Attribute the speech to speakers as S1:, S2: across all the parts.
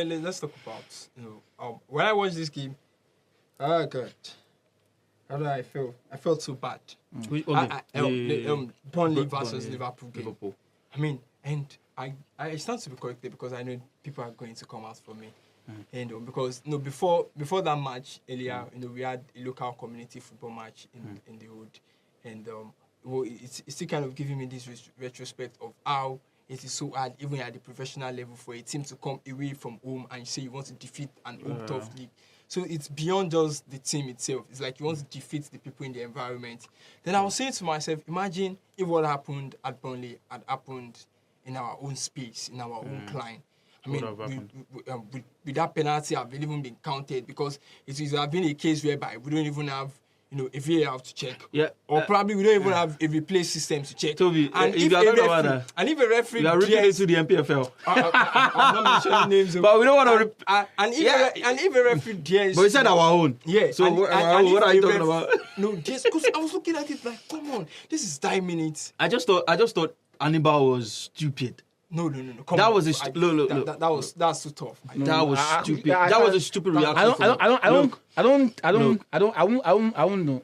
S1: Let's talk about when I watched this game. Oh God, how do I feel? I felt so bad. Burnley versus Liverpool game. I mean, and I stand to be corrected because I know people are going to come out for me. And because before that match earlier, we had a local community football match in the hood, and it's still kind of giving me this retrospect of how it is so hard, even at the professional level, for a team to come away from home and say you want to defeat an home tough league. So it's beyond just the team itself. It's like you want to defeat the people in the environment. Then I was saying to myself, imagine if what happened at Burnley had happened in our own space, in our own client. I mean, with that penalty have even been counted, because it would have been a case whereby we don't even have a VAR to check. Yeah. Or probably we don't even have a replay system to check.
S2: Toby,
S1: and if a referee
S2: we are looking into the MPFL.
S1: I'm not mentioning names.
S2: But we don't want to...
S1: and if a referee dares...
S2: But we said our own.
S1: Yeah.
S2: So what are you talking about?
S1: No, just because I was looking at it like, come on, this is 9 minutes.
S2: I just thought Hannibal was stupid.
S1: No.
S2: That was a
S1: that's too tough.
S2: That was stupid. That was a stupid reaction.
S3: I won't know.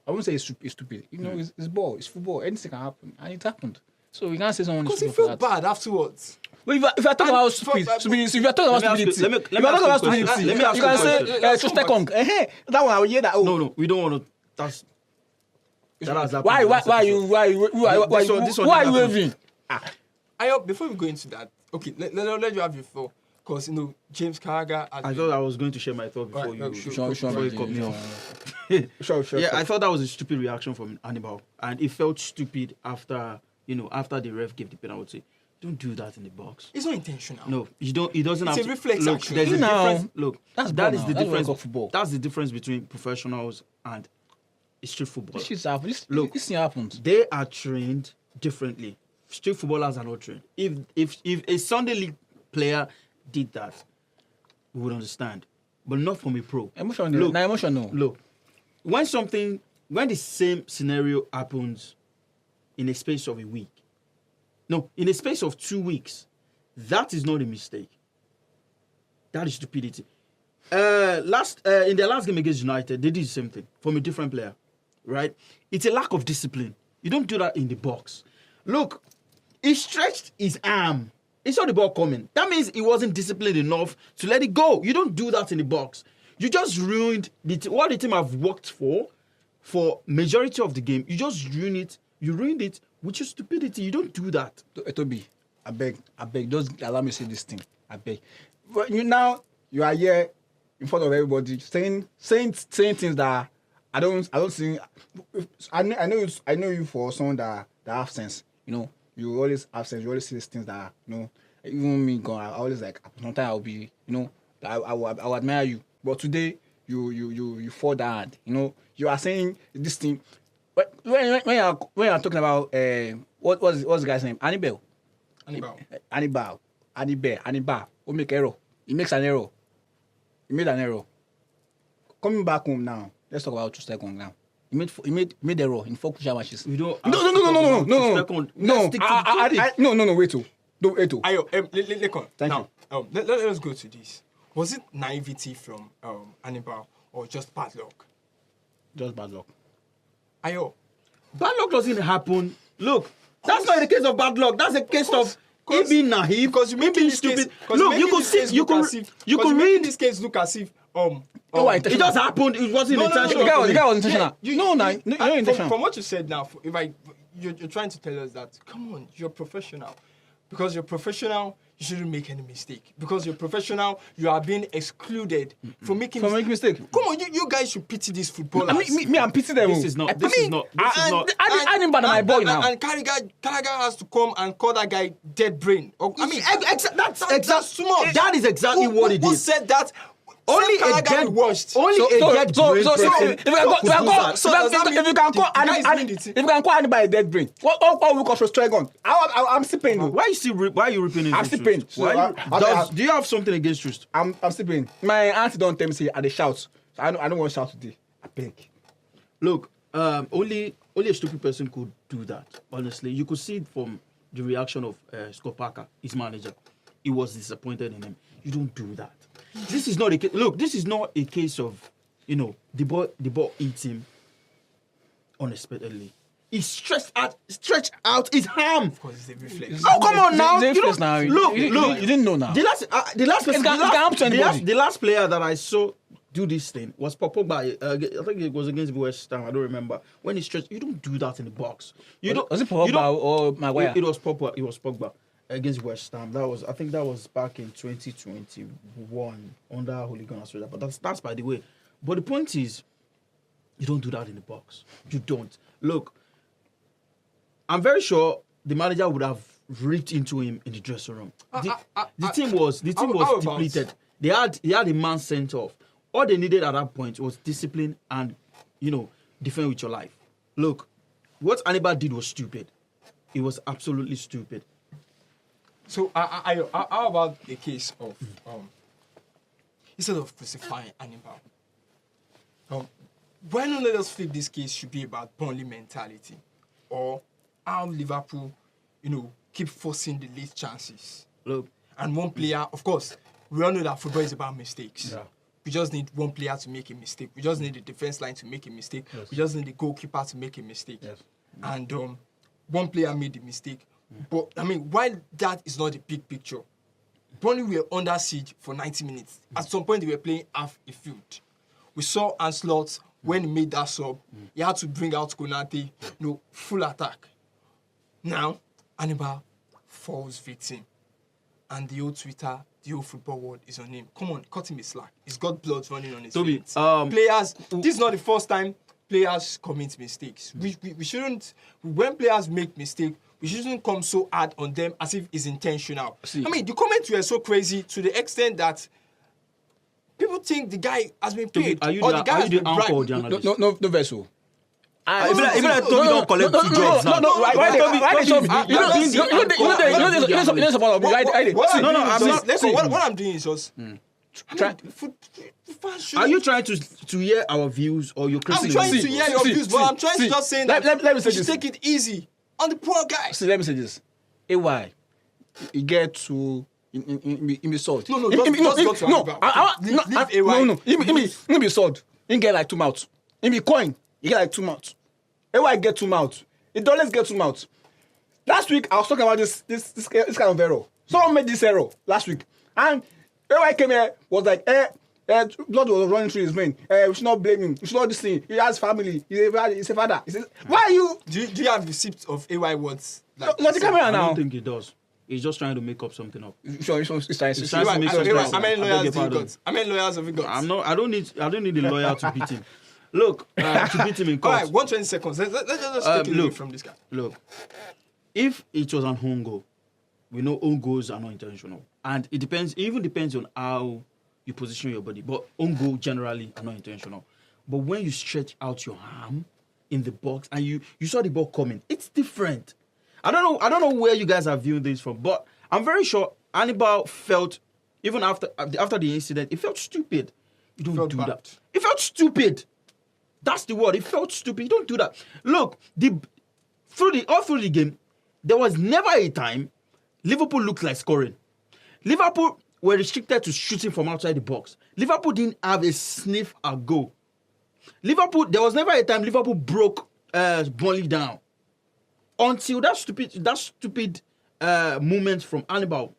S3: I won't say it's stupid. It's ball. It's football. Anything can happen, and it happened. So we can't say someone is stupid.
S1: Because he felt bad afterwards.
S3: Well, if you're talking about stupidity, if you're talking about stupidity, you can say That one I will hear that.
S2: No, we don't want to.
S3: Why are you waving?
S1: Before we go into that, okay, let you have your thought. Because, James Carragher...
S2: I thought I was going to share my thought before you cut me off. Sure. Yeah, I thought that was a stupid reaction from Hannibal. And it felt stupid after the ref gave the penalty. Don't do that in the box.
S1: It's not intentional.
S2: No, you don't. It doesn't have to.
S1: It's a reflex action.
S2: There's a difference. Look, that is the difference.
S3: Football.
S2: That's the difference between professionals and street football.
S3: This thing happens.
S2: They are trained differently. Street footballers are not trained. If a Sunday league player did that, we would understand. But not from a pro.
S3: Emotional.
S2: Look, when the same scenario happens in a space of a week, in a space of 2 weeks, that is not a mistake. That is stupidity. In their last game against United, they did the same thing from a different player, right? It's a lack of discipline. You don't do that in the box. Look, he stretched his arm. He saw the ball coming. That means he wasn't disciplined enough to let it go. You don't do that in the box. You just ruined what the team have worked for majority of the game. You just ruined it. You ruined it with your stupidity. You don't do that.
S3: Toby, I beg, just allow me to say this thing. I beg. But you are here in front of everybody saying things that I don't think. I know you for someone that have sense. You always have sense. You always see these things that even me going. I always like. Sometimes I'll be. I will admire you. But today you fall down. You are saying this thing. When you're talking about what's the guy's name? Hannibal. Who make error? He makes an error. He made an error. Coming back home now. Let's talk about 2 seconds now. He made error in 4 crucial matches.
S2: We don't.
S3: No. Wait.
S1: Thank you. Let's go to this. Was it naivety from Hannibal or just bad luck?
S3: Just bad luck.
S2: Bad luck doesn't happen. Look, that's not the case of bad luck. That's a case of him being naive, because you being stupid. Look, you could read
S1: this case look as if
S2: it just happened. It wasn't intentional.
S3: The guy was intentional.
S1: From what you said now, you're trying to tell us that, come on, you're professional. Because you're professional, you shouldn't make any mistake. Because you're professional, you are being excluded from making mistake. Come on, you guys should pity these footballers.
S3: I'm pitying them.
S2: This is not.
S3: I didn't bother my boy now.
S1: And Carragher has to come and call that guy dead brain.
S2: That's too much. That is exactly what it is.
S1: Who said that?
S2: Only a dead washed. Only a dead brain.
S3: If you can call anybody a dead brain, what we call Stragon? I'm still pain.
S2: Why are you ripping?
S3: I'm still pain.
S2: Do you have something against Trust?
S3: I'm still pain. My auntie don't tell me say I dey shout. So I don't want to shout today. I beg.
S2: Look, only a stupid person could do that. Honestly, you could see it from the reaction of Scott Parker, his manager. He was disappointed in him. You don't do that. This is not a case. Look, this is not a case of, the ball eats him unexpectedly. He stretched out his arm.
S1: Of course, it's a reflex.
S2: Oh, come on now.
S3: It's a reflex now.
S2: Look.
S3: You didn't know now.
S2: The last player that I saw do this thing was Pogba. I think it was against West Ham. I don't remember. When he stretched, you don't do that in the box.
S3: Was it Pogba or Maguire?
S2: It was Pogba. It was Pogba against West Ham. I think that was back in 2021 under Hooligan Australia. But that's by the way. But the point is, you don't do that in the box. You don't. Look, I'm very sure the manager would have ripped into him in the dressing room. The team was depleted. They had a man sent off. All they needed at that point was discipline and, defend with your life. Look, what Hannibal did was stupid. It was absolutely stupid.
S1: So, how about the case of instead of crucifying Hannibal, why not let us flip this case should be about Burnley mentality, or how Liverpool, keep forcing the late chances.
S2: Look,
S1: and one player, of course, we all know that football is about mistakes.
S3: Yeah.
S1: We just need one player to make a mistake. We just need the defense line to make a mistake.
S3: Yes.
S1: We just need the goalkeeper to make a mistake.
S3: Yes.
S1: And one player made the mistake. But, while that is not the big picture, Burnley were under siege for 90 minutes. At some point, they were playing half a field. We saw Ancelotti, when he made that sub, he had to bring out Konate, full attack. Now, Hannibal falls victim. And the old Twitter, the old football world is on him. Come on, cut him a slack. He's got blood running on his veins. Players, this is not the first time players commit mistakes. We shouldn't, when players make mistakes, we shouldn't come so hard on them as if it's intentional.
S3: See.
S1: The comments were so crazy to the extent that people think the guy has been paid.
S2: Are you
S1: the guy has been
S2: anchor or
S1: bribed.
S2: the analyst?
S3: No vessel.
S2: Even like Toby don't collect 2 jobs now.
S1: What I'm doing is just
S2: Are you trying to hear our views or your
S1: I'm trying to hear your views, but I'm trying to just say that
S3: let me say this.
S1: take it easy on the poor guy.
S3: See, let me say this. AY, you get to in be sold.
S1: No, just go to
S3: No. He be sold. He get like 2 mouths. He be coin. He get like 2 mouths. AY get 2 mouths. It always get 2 mouths. Last week I was talking about this kind of error. Someone made this error last week, and AY came here was like, blood was running through his vein. We should not blame him. We should not this thing. He has family. He's a father. He says, why are you?
S1: Do you have receipts of AY words?
S3: Look at the camera
S2: I
S3: now.
S2: don't think he does. He's just trying to make up something up.
S3: Sure, he's trying to
S2: He's trying to make something up.
S1: How many lawyers
S2: I
S1: have you got? How many lawyers have you got?
S2: I don't need a lawyer to beat him. Look, to beat him in court.
S1: All right, 120 seconds. Let's just take it away from this guy.
S2: Look, if it was an own goal, we know own goals are not intentional. And it even depends on how you position your body. But own goal generally are not intentional. But when you stretch out your arm in the box and you saw the ball coming, it's different. I don't know where you guys are viewing this from, but I'm very sure Hannibal felt, even after the incident, it felt stupid. You don't do that. It felt stupid. That's the word. It felt stupid. You don't do that. Look, all through the game, there was never a time Liverpool looked like scoring. Liverpool were restricted to shooting from outside the box. Liverpool didn't have a sniff at goal. There was never a time Liverpool broke Burnley down until that stupid moment from Hannibal.